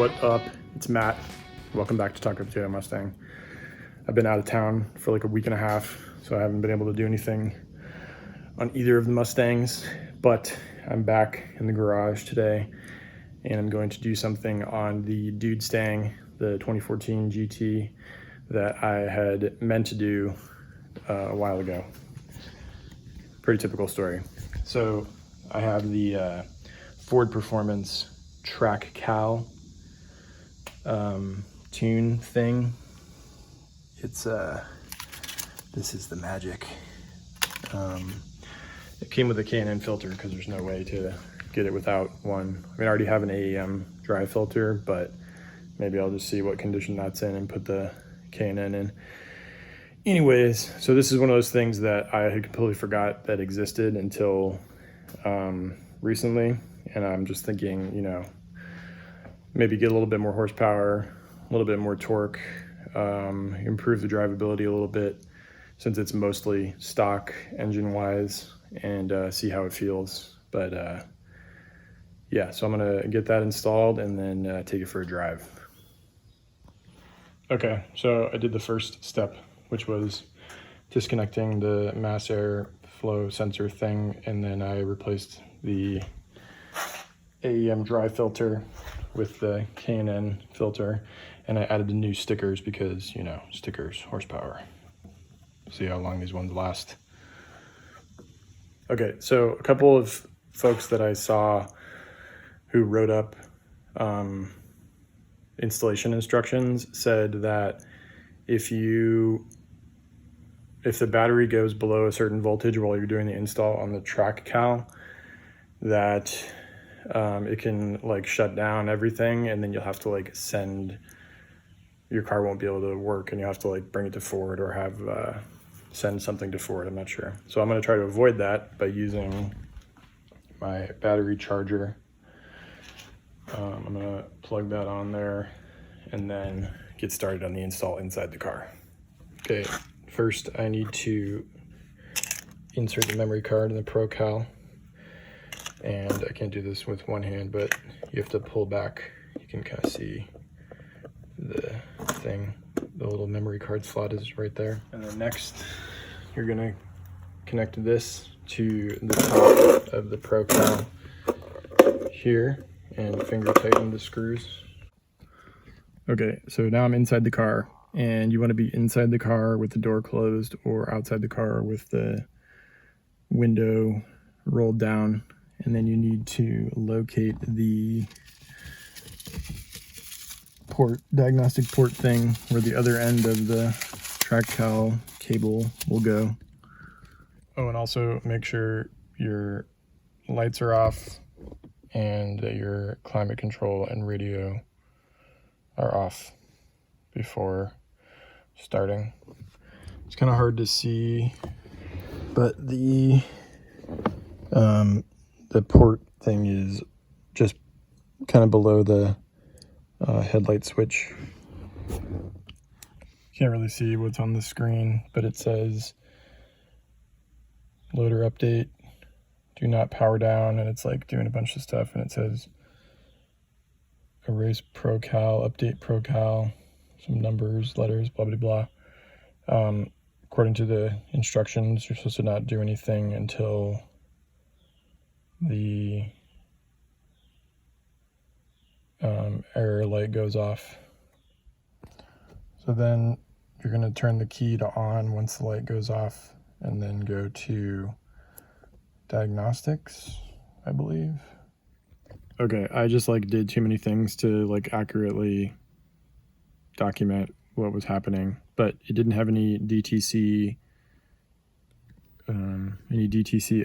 What up? It's Matt. Welcome back to Taco Potato Mustang. I've been out of town for like a week and a half, so I haven't been able to do anything on either of the Mustangs, but I'm back in the garage today and I'm going to do something on the Dude Stang, the 2014 GT that I had meant to do a while ago. Pretty typical story. So I have the Ford Performance Track Cal tune thing. It's this is the magic. It came with a K&N filter because there's no way to get it without one. I mean, I already have an AEM dry filter, but maybe I'll just see what condition that's in and put the K&N in. Anyways, so this is one of those things that I had completely forgot that existed until recently, and I'm just thinking, you know, maybe get a little bit more horsepower, a little bit more torque, improve the drivability a little bit since it's mostly stock engine-wise, and see how it feels. But yeah, so I'm gonna get that installed and then take it for a drive. Okay, so I did the first step, which was disconnecting the mass air flow sensor thing, and then I replaced the AEM dry filter with the K&N filter, and I added the new stickers because, you know, stickers, horsepower. See how long these ones last. Okay, so a couple of folks that I saw who wrote up installation instructions said that if the battery goes below a certain voltage while you're doing the install on the Track Cal, that it can like shut down everything, and then you'll have to like your car won't be able to work, and you'll have to like bring it to Ford or have send something to Ford. I'm not sure. So I'm going to try to avoid that by using my battery charger. I'm going to plug that on there and then get started on the install inside the car. Okay, first I need to insert the memory card in the Pro Cal, and I can't do this with one hand, but you have to pull back. You can kind of see the thing. The little memory card slot is right there. And then next, you're gonna connect this to the top of the Pro Cal here and finger tighten the screws. Okay, so now I'm inside the car, and you want to be inside the car with the door closed or outside the car with the window rolled down, and then you need to locate the diagnostic port thing where the other end of the Track Cal cable will go. Oh, and also make sure your lights are off and that your climate control and radio are off before starting. It's kind of hard to see, but the port thing is just kind of below the headlight switch. Can't really see what's on the screen, but it says loader update, do not power down, and it's like doing a bunch of stuff, and it says erase Pro Cal, update Pro Cal, some numbers, letters, blah blah blah. According to the instructions, you're supposed to not do anything until the error light goes off. So then you're going to turn the key to on once the light goes off, and then go to diagnostics, I believe. Okay, I just like did too many things to like accurately document what was happening, but it didn't have any DTC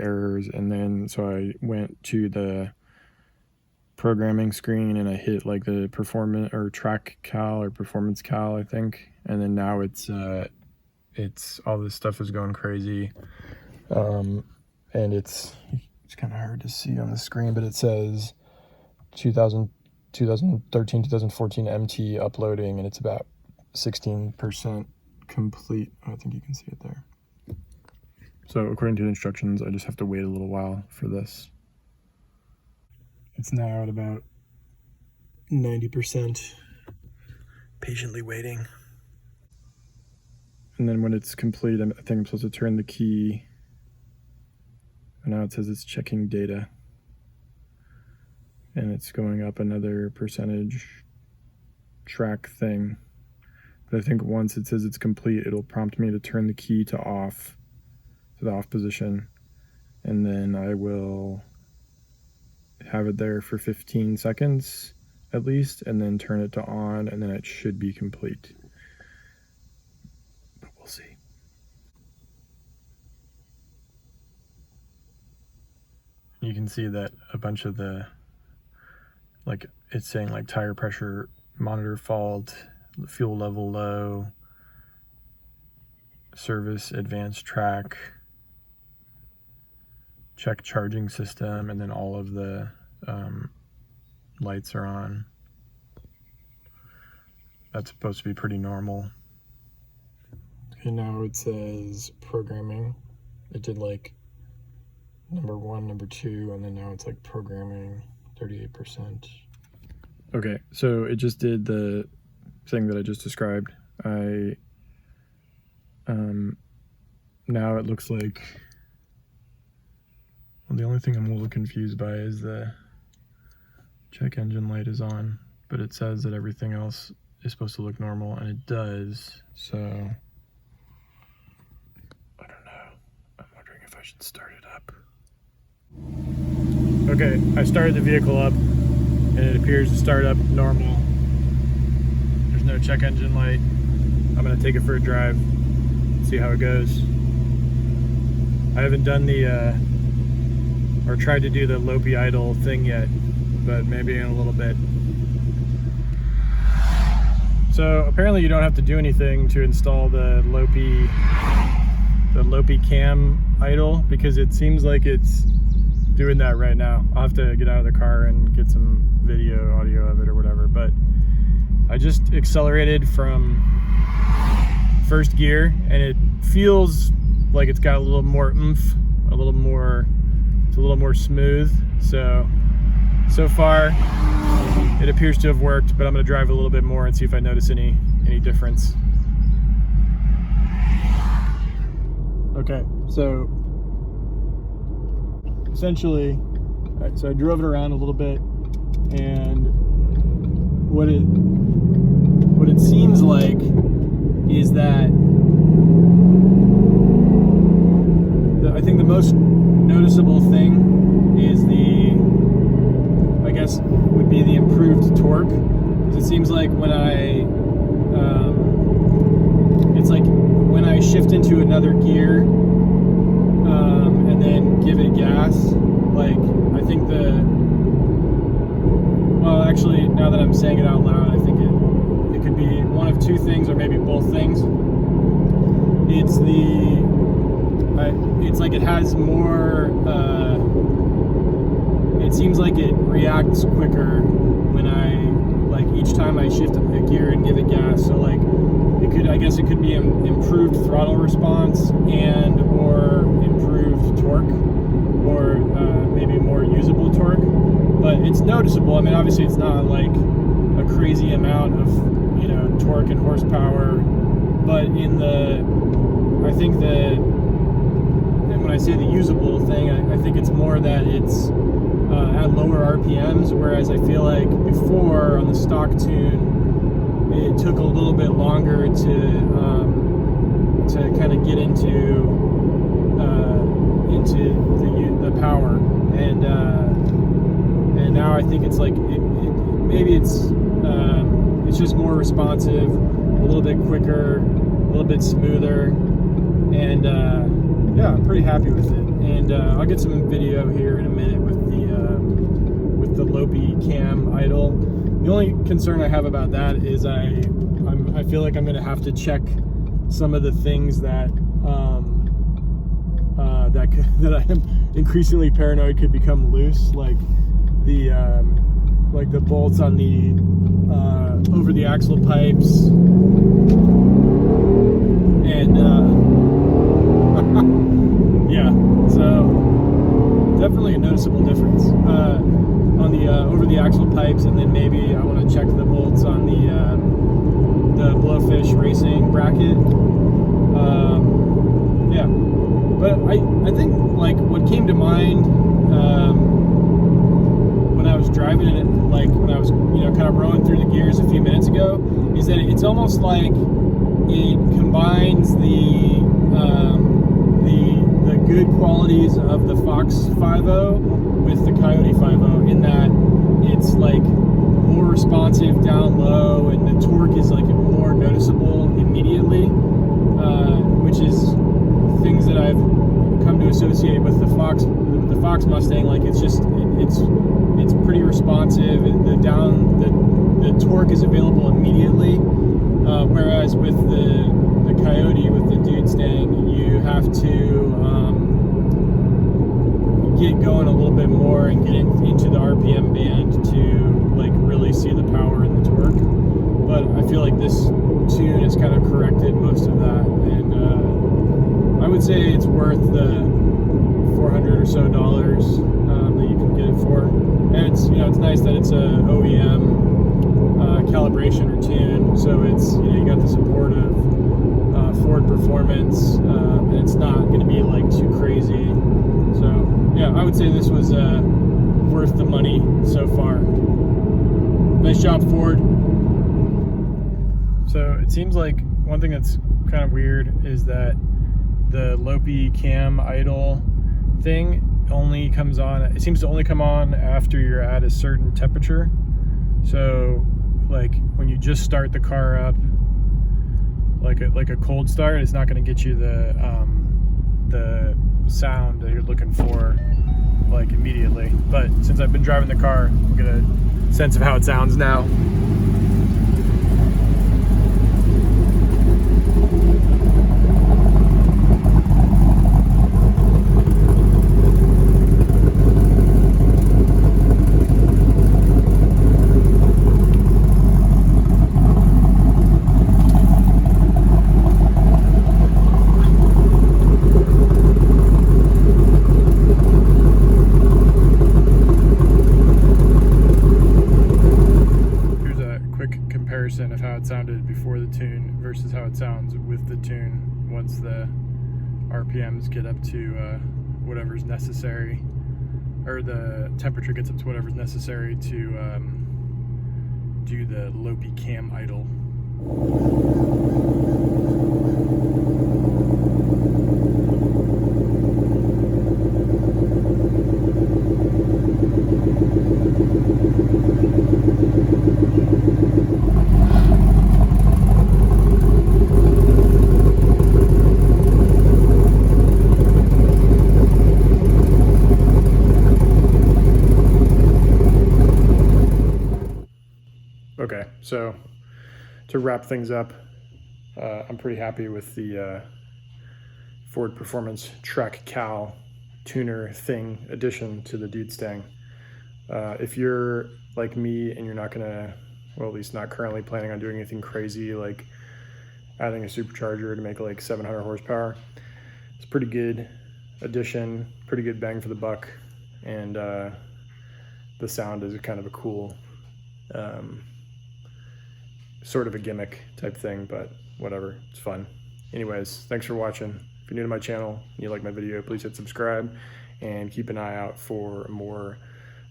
errors, and then so I went to the programming screen and I hit like the performance or Track Cal or Performance Cal, I think, and then now it's all this stuff is going crazy, and it's kind of hard to see on the screen, but it says 2013 2014 MT uploading, and it's about 16% complete. I think you can see it there. So according to the instructions, I just have to wait a little while for this. It's now at about 90%, patiently waiting. And then when it's complete, I think I'm supposed to turn the key. And now it says it's checking data. And it's going up another percentage track thing. But I think once it says it's complete, it'll prompt me to turn the key to off, to the off position. And then I will have it there for 15 seconds at least, and then turn it to on, and then it should be complete. But we'll see. You can see that a bunch of the, like, it's saying like tire pressure monitor fault, fuel level low, service advanced track, check charging system, and then all of the lights are on. That's supposed to be pretty normal. And now it says programming. It did like number 1, number 2, and then now it's like programming 38%. Okay, so it just did the thing that I just described. Now it looks like, well, the only thing I'm a little confused by is the check engine light is on, but it says that everything else is supposed to look normal, and it does. So I don't know. I'm wondering if I should start it up. Okay, I started the vehicle up, and it appears to start up normal. There's no check engine light. I'm gonna take it for a drive, see how it goes. I haven't done the or tried to do the Lopi idle thing yet, but maybe in a little bit. So apparently you don't have to do anything to install the Lopi cam idle, because it seems like it's doing that right now. I'll have to get out of the car and get some video, audio of it or whatever, but I just accelerated from first gear, and it feels like it's got a little more oomph, it's a little more smooth. So far it appears to have worked, but I'm gonna drive a little bit more and see if I notice any difference. Okay, so essentially, so I drove it around a little bit, and what it seems like is that I think the most noticeable thing is I guess would be the improved torque, because it seems like when it's like when I shift into another gear and then give it gas, like I think well, actually, now that I'm saying it out loud, I think it could be one of two things, or maybe both things. It's like it has more, it seems like it reacts quicker when like each time I shift a gear and give it gas. So like I guess it could be improved throttle response and or improved torque, or maybe more usable torque. But it's noticeable. I mean, obviously it's not like a crazy amount of, torque and horsepower, but I think when I say the usable thing, I think it's more that it's at lower RPMs, whereas I feel like before on the stock tune, it took a little bit longer to kind of get into the power, and now I think it's like maybe it's just more responsive, a little bit quicker, a little bit smoother, and yeah, I'm pretty happy with it. And I'll get some video here in a minute with the Lopi cam idle. The only concern I have about that is I feel like I'm going to have to check some of the things that that I am increasingly paranoid could become loose, like the bolts on the over the axle pipes, and yeah, so definitely a noticeable difference. on the over the axle pipes, and then maybe I want to check the bolts on the Blowfish racing bracket. Yeah, but I think like what came to mind when I was driving it, like when I was kind of rowing through the gears a few minutes ago, is that it's almost like it combines the good qualities of the Fox 5.0 with the Coyote 5.0, in that it's like more responsive down low, and the torque is like more noticeable immediately, which is things that I've come to associate with the Fox Mustang. Like it's pretty responsive. The torque is available immediately, whereas with the Coyote, with the Dude Stang, you have to get going a little bit more and get into the RPM band to like really see the power and the torque. But I feel like this tune has kind of corrected most of that, and I would say it's worth the $400 or so that you can get it for. And it's it's nice that it's a OEM calibration or tune, so it's you got the support of Ford Performance, and it's not going to be like too crazy. So yeah, I would say this was worth the money so far. Nice job, Ford. So it seems like one thing that's kind of weird is that the Lopi cam idle thing only comes on, it seems to only come on after you're at a certain temperature. So like when you just start the car up, like a cold start, it's not going to get you the sound that you're looking for like immediately. But since I've been driving the car, I'll get a sense of how it sounds now. Of how it sounded before the tune versus how it sounds with the tune once the RPMs get up to whatever's necessary, or the temperature gets up to whatever's necessary to do the Lopi cam idle. Okay, so to wrap things up, I'm pretty happy with the Ford Performance Track Cal tuner thing addition to the Dude Stang. If you're like me and you're not gonna, well, at least not currently planning on doing anything crazy like adding a supercharger to make like 700 horsepower, it's a pretty good addition, pretty good bang for the buck, and the sound is kind of a cool sort of a gimmick type thing, but whatever, it's fun. Anyways, thanks for watching. If you're new to my channel and you like my video, please hit subscribe and keep an eye out for more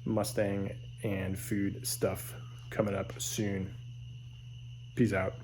Mustang and food stuff coming up soon. Peace out.